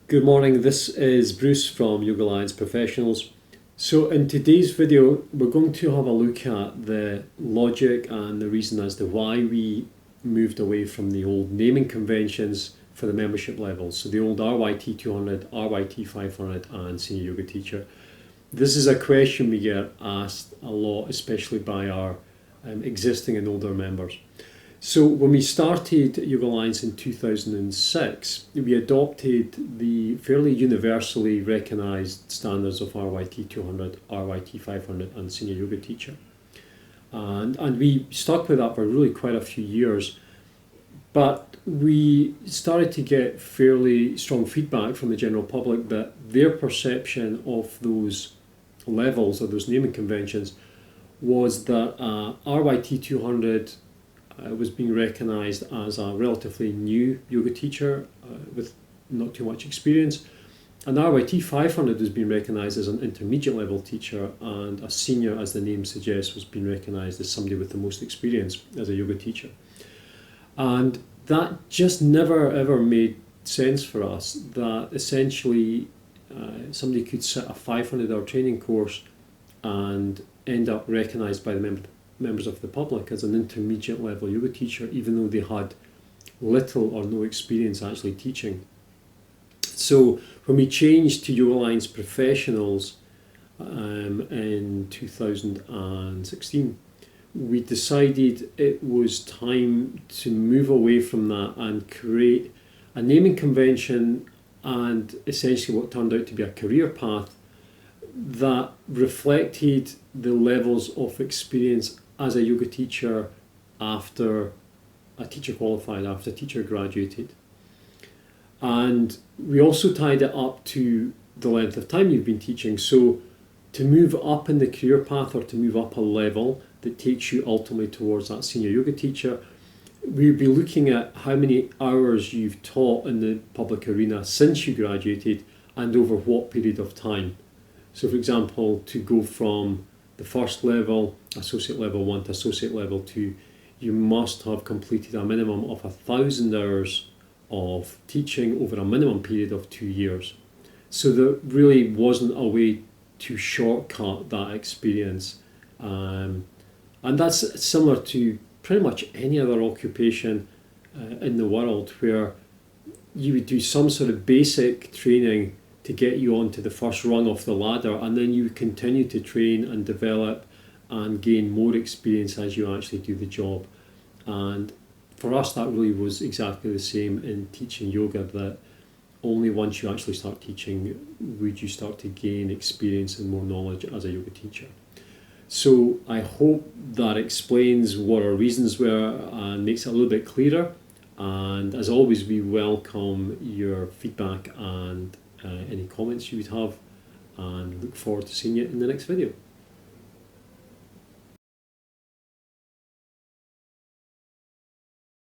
Good morning, this is Bruce from Yoga Alliance Professionals. So in today's video we're going to have a look at the logic and the reason as to why we moved away from the old naming conventions for the membership levels. So the old RYT200, RYT500 and Senior Yoga Teacher. This is a question we get asked a lot, especially by our existing and older members. So when we started Yoga Alliance in 2006, we adopted the fairly universally recognised standards of RYT200, RYT500 and Senior Yoga Teacher. And we stuck with that for really quite a few years. But we started to get fairly strong feedback from the general public that their perception of those levels or those naming conventions was that RYT200 was being recognised as a relatively new yoga teacher with not too much experience, and RYT500 was being recognised as an intermediate level teacher, and a senior, as the name suggests, was being recognised as somebody with the most experience as a yoga teacher. And that just never ever made sense for us, that essentially somebody could sit a 500-hour training course and end up recognised by the members of the public as an intermediate level yoga teacher, even though they had little or no experience actually teaching. So when we changed to Yoga Alliance Professionals in 2016, we decided it was time to move away from that and create a naming convention and essentially what turned out to be a career path that reflected the levels of experience as a yoga teacher after a teacher qualified, after a teacher graduated. And we also tied it up to the length of time you've been teaching. So to move up in the career path or to move up a level that takes you ultimately towards that senior yoga teacher, we'd be looking at how many hours you've taught in the public arena since you graduated and over what period of time. So for example, to go from the first level, associate level 1 to associate level 2, you must have completed a minimum of 1,000 hours of teaching over a minimum period of 2 years. So there really wasn't a way to shortcut that experience. And that's similar to pretty much any other occupation in the world, where you would do some sort of basic training to get you onto the first rung of the ladder, and then you continue to train and develop and gain more experience as you actually do the job. And for us, that really was exactly the same in teaching yoga, that only once you actually start teaching would you start to gain experience and more knowledge as a yoga teacher. So I hope that explains what our reasons were and makes it a little bit clearer. And as always, we welcome your feedback and any comments you would have, and look forward to seeing you in the next video.